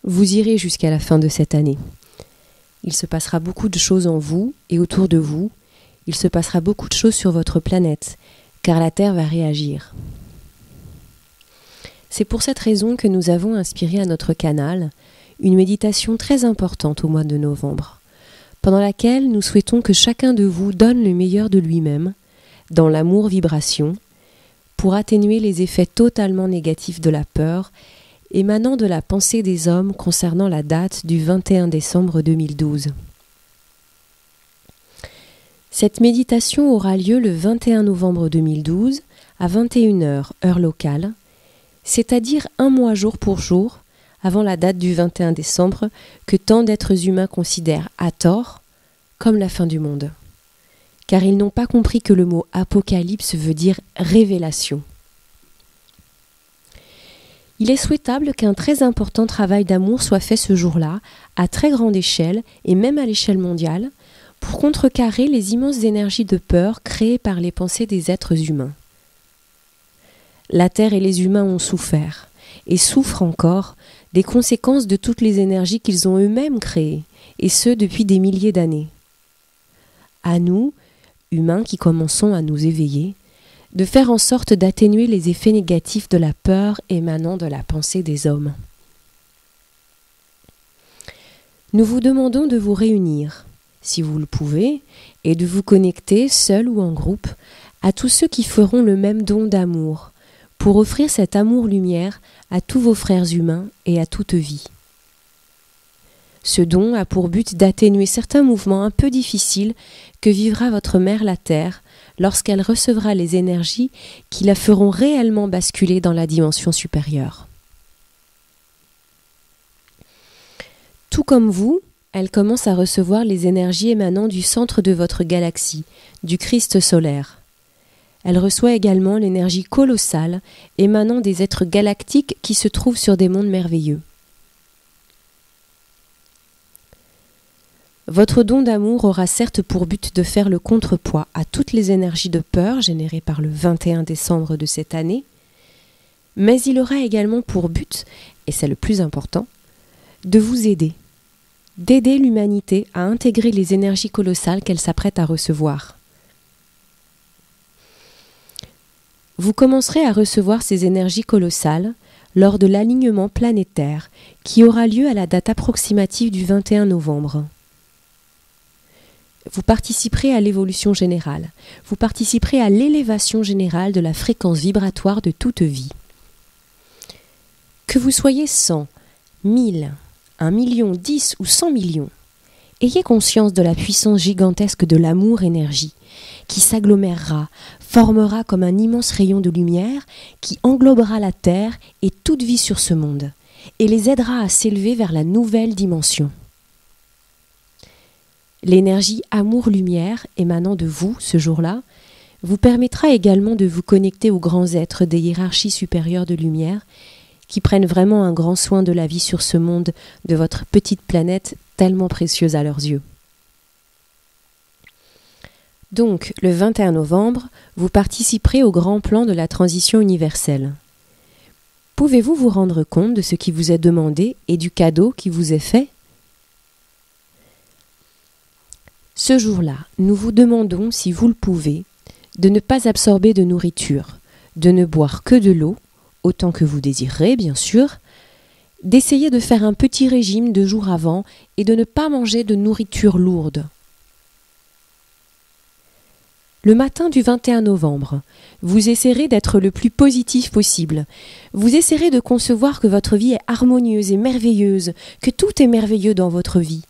Vous irez jusqu'à la fin de cette année. Il se passera beaucoup de choses en vous et autour de vous. Il se passera beaucoup de choses sur votre planète, car la Terre va réagir. C'est pour cette raison que nous avons inspiré à notre canal une méditation très importante au mois de novembre, pendant laquelle nous souhaitons que chacun de vous donne le meilleur de lui-même, dans l'amour-vibration, pour atténuer les effets totalement négatifs de la peur émanant de la pensée des hommes concernant la date du 21 décembre 2012. Cette méditation aura lieu le 21 novembre 2012 à 21h heure locale, c'est-à-dire un mois jour pour jour avant la date du 21 décembre que tant d'êtres humains considèrent à tort comme la fin du monde. Car ils n'ont pas compris que le mot apocalypse veut dire révélation. Il est souhaitable qu'un très important travail d'amour soit fait ce jour-là, à très grande échelle et même à l'échelle mondiale, pour contrecarrer les immenses énergies de peur créées par les pensées des êtres humains. La Terre et les humains ont souffert, et souffrent encore, des conséquences de toutes les énergies qu'ils ont eux-mêmes créées, et ce depuis des milliers d'années. À nous, humains qui commençons à nous éveiller, de faire en sorte d'atténuer les effets négatifs de la peur émanant de la pensée des hommes. Nous vous demandons de vous réunir, si vous le pouvez, et de vous connecter, seul ou en groupe, à tous ceux qui feront le même don d'amour, pour offrir cet amour-lumière à tous vos frères humains et à toute vie. Ce don a pour but d'atténuer certains mouvements un peu difficiles que vivra votre mère la Terre lorsqu'elle recevra les énergies qui la feront réellement basculer dans la dimension supérieure. Tout comme vous, elle commence à recevoir les énergies émanant du centre de votre galaxie, du Christ solaire. Elle reçoit également l'énergie colossale émanant des êtres galactiques qui se trouvent sur des mondes merveilleux. Votre don d'amour aura certes pour but de faire le contrepoids à toutes les énergies de peur générées par le 21 décembre de cette année, mais il aura également pour but, et c'est le plus important, de vous aider, d'aider l'humanité à intégrer les énergies colossales qu'elle s'apprête à recevoir. Vous commencerez à recevoir ces énergies colossales lors de l'alignement planétaire qui aura lieu à la date approximative du 21 novembre. Vous participerez à l'évolution générale, vous participerez à l'élévation générale de la fréquence vibratoire de toute vie. Que vous soyez 100, 1000, 1 million, 10 ou 100 millions, ayez conscience de la puissance gigantesque de l'amour-énergie qui s'agglomérera, formera comme un immense rayon de lumière qui englobera la Terre et toute vie sur ce monde et les aidera à s'élever vers la nouvelle dimension. L'énergie amour-lumière émanant de vous ce jour-là vous permettra également de vous connecter aux grands êtres des hiérarchies supérieures de lumière qui prennent vraiment un grand soin de la vie sur ce monde de votre petite planète tellement précieuse à leurs yeux. Donc, le 21 novembre, vous participerez au grand plan de la transition universelle. Pouvez-vous vous rendre compte de ce qui vous est demandé et du cadeau qui vous est fait ? Ce jour-là, nous vous demandons, si vous le pouvez, de ne pas absorber de nourriture, de ne boire que de l'eau, autant que vous désirerez, bien sûr, d'essayer de faire un petit régime 2 jours avant et de ne pas manger de nourriture lourde. Le matin du 21 novembre, vous essaierez d'être le plus positif possible. Vous essaierez de concevoir que votre vie est harmonieuse et merveilleuse, que tout est merveilleux dans votre vie.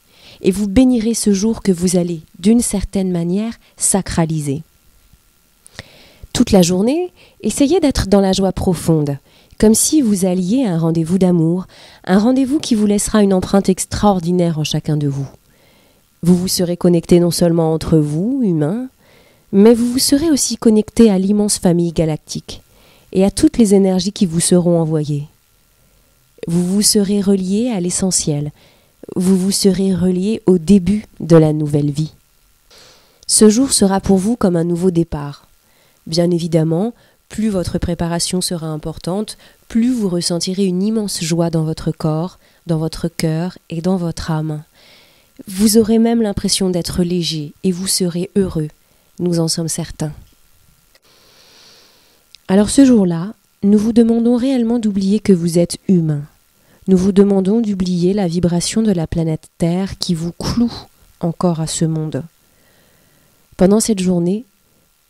Et vous bénirez ce jour que vous allez, d'une certaine manière, sacraliser. Toute la journée, essayez d'être dans la joie profonde, comme si vous alliez à un rendez-vous d'amour, un rendez-vous qui vous laissera une empreinte extraordinaire en chacun de vous. Vous vous serez connecté non seulement entre vous, humains, mais vous vous serez aussi connecté à l'immense famille galactique et à toutes les énergies qui vous seront envoyées. Vous vous serez relié à l'essentiel, vous vous serez relié au début de la nouvelle vie. Ce jour sera pour vous comme un nouveau départ. Bien évidemment, plus votre préparation sera importante, plus vous ressentirez une immense joie dans votre corps, dans votre cœur et dans votre âme. Vous aurez même l'impression d'être léger et vous serez heureux, nous en sommes certains. Alors ce jour-là, nous vous demandons réellement d'oublier que vous êtes humain. Nous vous demandons d'oublier la vibration de la planète Terre qui vous cloue encore à ce monde. Pendant cette journée,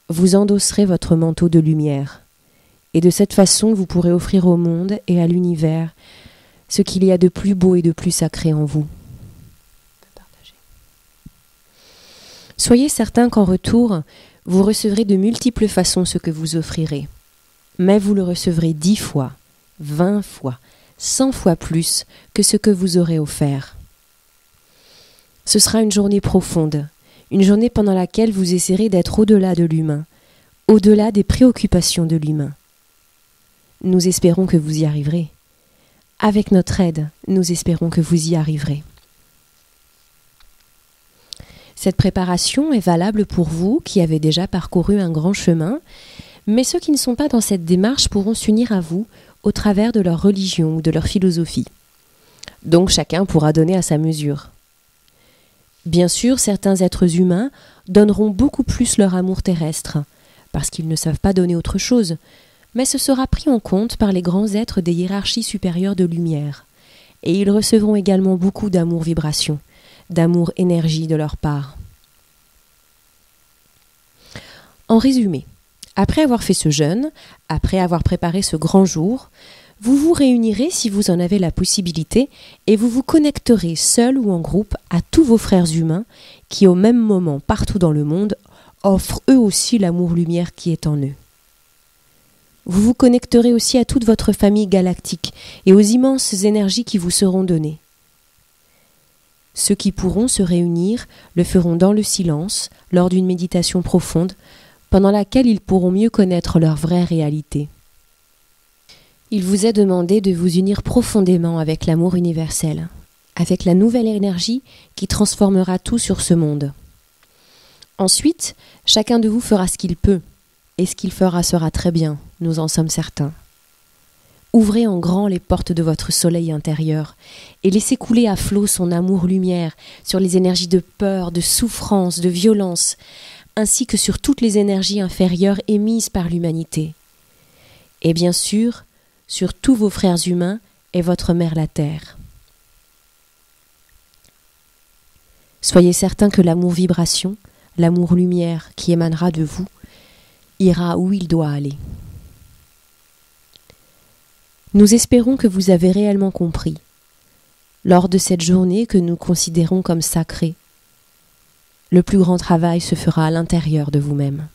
vous endosserez votre manteau de lumière. Et de cette façon, vous pourrez offrir au monde et à l'univers ce qu'il y a de plus beau et de plus sacré en vous. Soyez certain qu'en retour, vous recevrez de multiples façons ce que vous offrirez. Mais vous le recevrez 10 fois, 20 fois, 100 fois plus que ce que vous aurez offert. Ce sera une journée profonde, une journée pendant laquelle vous essaierez d'être au-delà de l'humain, au-delà des préoccupations de l'humain. Nous espérons que vous y arriverez. Avec notre aide, nous espérons que vous y arriverez. Cette préparation est valable pour vous qui avez déjà parcouru un grand chemin, mais ceux qui ne sont pas dans cette démarche pourront s'unir à vous au travers de leur religion ou de leur philosophie. Donc chacun pourra donner à sa mesure. Bien sûr, certains êtres humains donneront beaucoup plus leur amour terrestre, parce qu'ils ne savent pas donner autre chose, mais ce sera pris en compte par les grands êtres des hiérarchies supérieures de lumière, et ils recevront également beaucoup d'amour-vibration, d'amour-énergie de leur part. En résumé, après avoir fait ce jeûne, après avoir préparé ce grand jour, vous vous réunirez si vous en avez la possibilité et vous vous connecterez seul ou en groupe à tous vos frères humains qui au même moment partout dans le monde offrent eux aussi l'amour-lumière qui est en eux. Vous vous connecterez aussi à toute votre famille galactique et aux immenses énergies qui vous seront données. Ceux qui pourront se réunir le feront dans le silence, lors d'une méditation profonde, pendant laquelle ils pourront mieux connaître leur vraie réalité. Il vous est demandé de vous unir profondément avec l'amour universel, avec la nouvelle énergie qui transformera tout sur ce monde. Ensuite, chacun de vous fera ce qu'il peut, et ce qu'il fera sera très bien, nous en sommes certains. Ouvrez en grand les portes de votre soleil intérieur et laissez couler à flot son amour-lumière sur les énergies de peur, de souffrance, de violence, ainsi que sur toutes les énergies inférieures émises par l'humanité. Et bien sûr, sur tous vos frères humains et votre mère la Terre. Soyez certains que l'amour-vibration, l'amour-lumière qui émanera de vous, ira où il doit aller. Nous espérons que vous avez réellement compris, lors de cette journée que nous considérons comme sacrée. Le plus grand travail se fera à l'intérieur de vous-même.